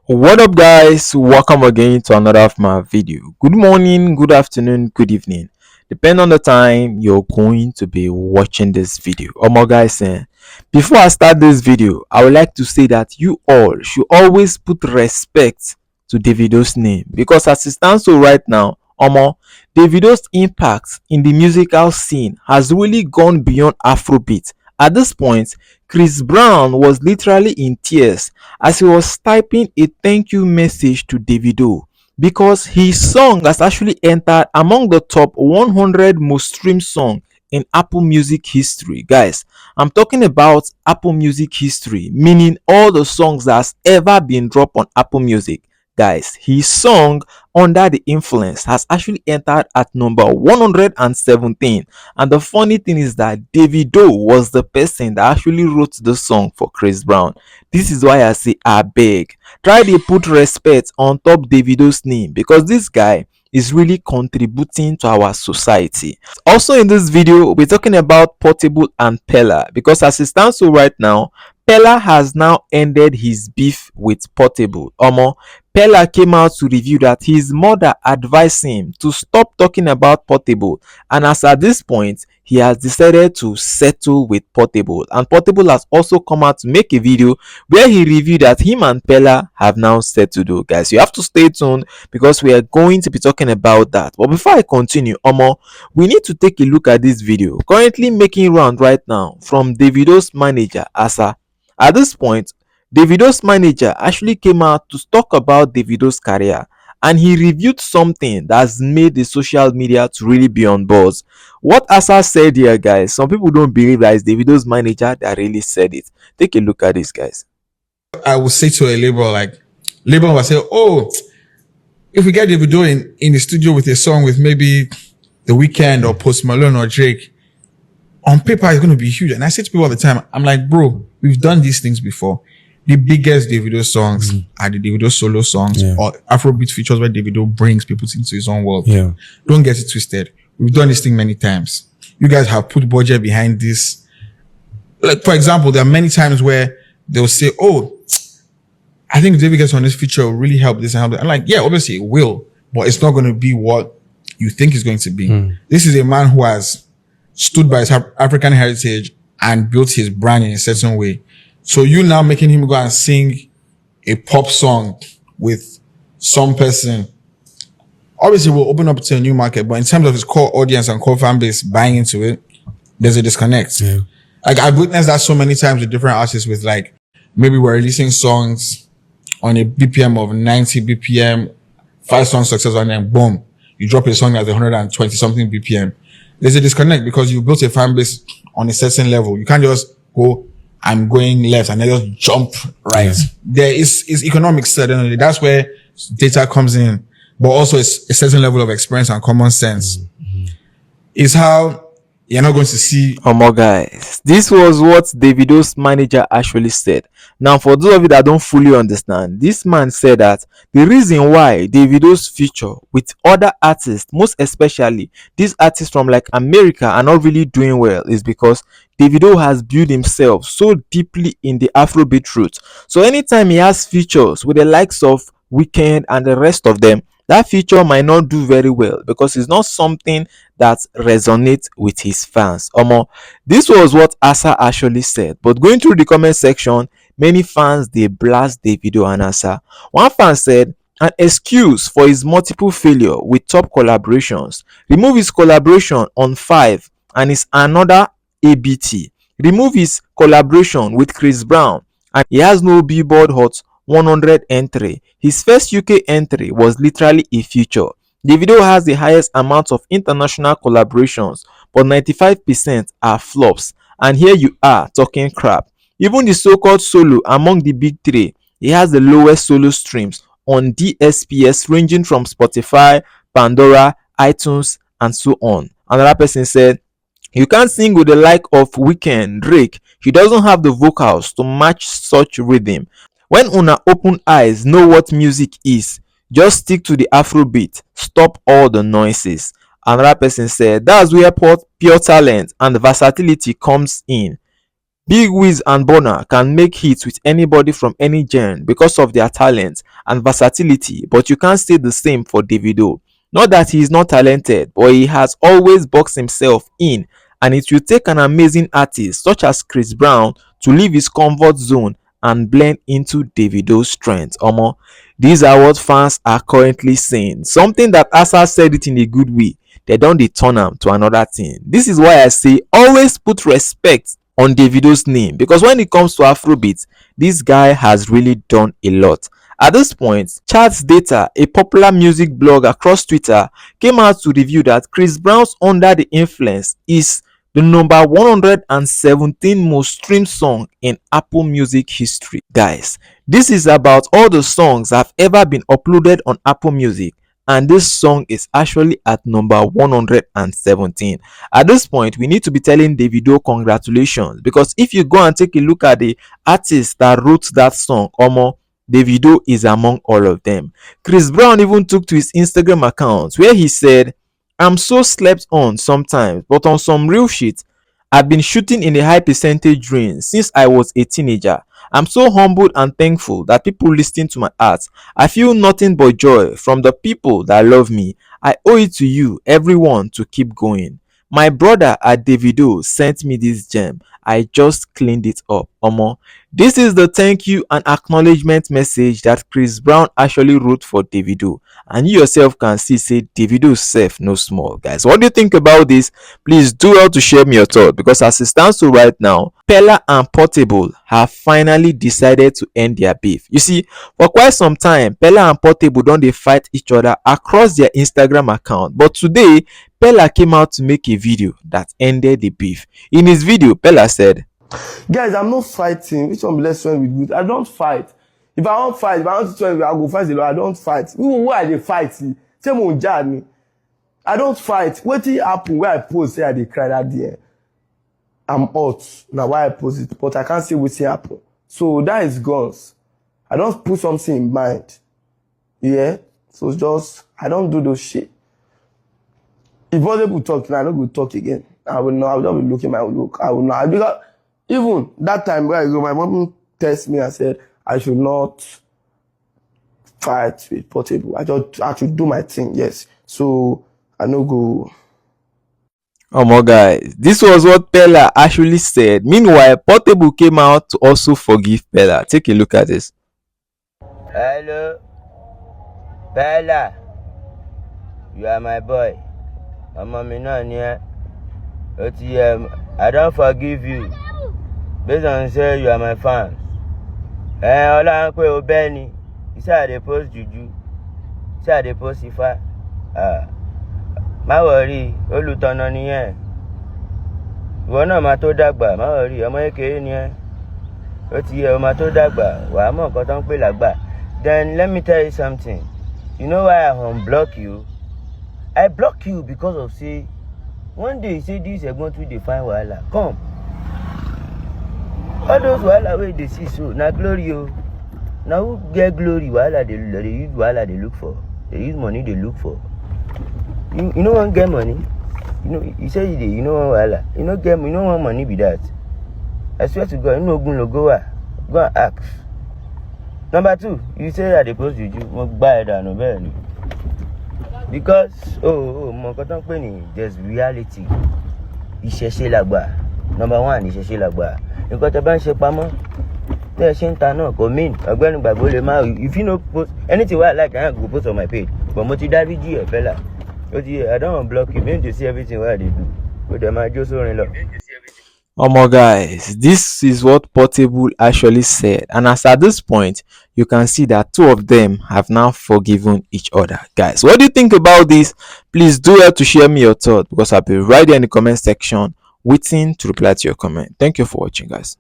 What up, guys? Welcome again to another of my video. Good morning, good afternoon, good evening, depending on the time you're going to be watching this video. My guys, before I start this video, I would like to say that you all should always put respect to Davido's name, because as it stands so right now, Davido's impact in the musical scene has really gone beyond Afrobeat. At this point, Chris Brown was literally in tears as he was typing a thank you message to Davido, because his song has actually entered among the top 100 most streamed song in Apple Music history. Guys, I'm talking about Apple Music history, meaning all the songs that has ever been dropped on Apple Music. Guys, his song Under the Influence has actually entered at number 117. And the funny thing is that Davido was the person that actually wrote the song for Chris Brown. This is why I say, I beg, try to put respect on top Davido's name, because this guy is really contributing to our society. Also in this video, we're talking about Portable and Peller, because as it stands so right now, Peller has now ended his beef with Portable. Peller came out to review that his mother advised him to stop talking about Portable, and as at this point, he has decided to settle with Portable. And Portable has also come out to make a video where he reviewed that him and Peller have now settled. Though, guys, you have to stay tuned because we are going to be talking about that. But before I continue, we need to take a look at this video currently making round right now from Davido's manager, Asa. At this point, Davido's manager actually came out to talk about Davido's career, and he reviewed something that's made the social media to really be on buzz. What Asa said here, guys, some people don't believe that it's Davido's manager that really said it. Take a look at this, guys. I would say to a label, like, label will say, oh, if we get Davido in the studio with a song with maybe The Weeknd or Post Malone or Drake, on paper it's going to be huge. And I say to people all the time, I'm like, bro, we've done these things before. The biggest Davido songs are the Davido solo songs or Afrobeat features where Davido brings people into his own world. Don't get it twisted. We've done this thing many times. You guys have put budget behind this. Like, for example, there are many times where they'll say, oh, I think David gets on this feature will really help this and help that. I'm like, yeah, obviously it will, but it's not going to be what you think it's going to be. This is a man who has stood by his African heritage and built his brand in a certain way. So you now making him go and sing a pop song with some person, obviously will open up to a new market, but in terms of his core audience and core fan base buying into it, there's a disconnect. Like, I've witnessed that so many times with different artists with, like, maybe we're releasing songs on a BPM of 90 BPM, 5 songs success, and then boom, you drop a song at 120 something BPM. There's a disconnect because you built a fan base on a certain level. You can't just go, I'm going left and then just jump right. There is economics certainly. That's where data comes in, but also it's a certain level of experience and common sense. Is how you're not going to see. Guys, this was what Davido's manager actually said. Now, for those of you that don't fully understand, this man said that the reason why Davido's feature with other artists, most especially these artists from like America, are not really doing well is because Davido has built himself so deeply in the Afrobeat roots. So anytime he has features with the likes of Weeknd and the rest of them, that feature might not do very well because it's not something that resonates with his fans. This was what Asa actually said. But going through the comment section, many fans, they blast Davido and Asa. One fan said, an excuse for his multiple failure with top collaborations. Remove his collaboration on 5 and is another ABT. Remove his collaboration with Chris Brown and he has no Billboard Hot 100 entry. His first UK entry was literally a feature. Davido has the highest amount of international collaborations, but 95% are flops. And here you are talking crap. Even the so-called solo among the big 3, he has the lowest solo streams on DSPs ranging from Spotify, Pandora, iTunes, and so on. Another person said, you can't sing with the like of Weeknd, Drake. He doesn't have the vocals to match such rhythm. When una open eyes know what music is, just stick to the Afrobeat. Stop all the noises. Another person said, that's where pure talent and versatility comes in. Big Wiz and Burna can make hits with anybody from any genre because of their talent and versatility, but you can't say the same for Davido. Not that he is not talented, but he has always boxed himself in, and it will take an amazing artist such as Chris Brown to leave his comfort zone and blend into Davido's strength. Omo, these are what fans are currently saying. Something that Asa said it in a good way. They don't dey turn am to another thing. This is why I say always put respect on Davido's name, because when it comes to Afrobeat, this guy has really done a lot. At this point, Charts Data, a popular music blog across Twitter, came out to review that Chris Brown's Under the Influence is the number 117 most streamed song in Apple Music history. Guys, this is about all the songs that have ever been uploaded on Apple Music, and this song is actually at number 117. At this point, we need to be telling Davido congratulations, because if you go and take a look at the artists that wrote that song, Omo, Davido is among all of them. Chris Brown even took to his Instagram account where he said, "I'm so slept on sometimes, but on some real shit, I've been shooting in a high percentage range since I was a teenager. I'm so humbled and thankful that people listen to my art. I feel nothing but joy from the people that love me. I owe it to you, everyone, to keep going. My brother at Davido sent me this gem. I just cleaned it up. Omo." This is the thank you and acknowledgement message that Chris Brown actually wrote for Davido. And you yourself can see, say Davido self no small. Guys, what do you think about this? Please do well to share me your thoughts, because as it stands to right now, Peller and Portable have finally decided to end their beef. You see, for quite some time, Peller and Portable don dey fight each other across their Instagram account, but today Peller came out to make a video that ended the beef. In his video, Peller said, "Guys, I'm not fighting. Which one be less friend with good? I don't fight. If I want fight, if I want to train, I go fight alone. I don't fight. Who I dey fight? Say mo jar me. I don't fight. Wetin happen wey I post say I dey cry that day? I'm hot. Na why I post it, but I can't say wetin happen. So that is guns. I don't put something in mind. Yeah. So just I don't do those shit. If other people talk, I don't go talk again. I will not. I will not be looking my look. I will not, because even that time where I go, my mom texted me and said I should not fight with Portable. I should do my thing. Yes. So I no go. Omo guys, this was what Peller actually said. Meanwhile, Portable came out to also forgive Peller. Take a look at this. Hello, Peller. You are my boy. Mommy not here. I don't forgive you. Based on say you are my fans. Ola Nkwe Obeni. You say I dey post juju. Say I dey post Ifa. Má worry, olùtọ̀nà nìyẹn. Ìwọ náà máa tó dàgbà, má worry, ọmọ kékeré nìyẹn. Ó ti yẹ, ó máa tó dàgbà, wàá mọ̀ nǹkan tó ń pè lágbà. Then let me tell you something. You know why I unblock you? I block you because of say one day you say this Egbon too dey find wahala. Come. All those wahala wey dey see so na glory o. Na who get glory wahala dey use wahala dey look for. They use money dey look for. You no wan get money. You say you no wan wahala. You no want money be that. I swear to God, no ogun logo wa. Go and ask. Number 2, you say I dey post juju. Mo gba ẹ dànù bẹ́ẹ̀ ni. Because mo nǹkan tó ń pè ní there's reality. Ìṣẹ̀ṣe làgbà. Number 1, ìṣẹ̀ṣe làgbà. Nǹkan tẹ́ bá ń ṣe pamọ́. Tẹ́ ẹ ṣe ń ta náà kò mean. Ọ̀gbẹ́ni gbàgbọ́ lè máa, if you no post anything wey I like, I go post on my page. But mo ti dá fídíò ẹ̀ fẹ́lá. I don't unblock you. Make you see everything what they do. But them are just so in love. Omo guys, this is what Portable actually said, and as at this point you can see that two of them have now forgiven each other. Guys, what do you think about this? Please do well to share me your thoughts, because I'll be right there in the comment section waiting to reply to your comment. Thank you for watching, guys.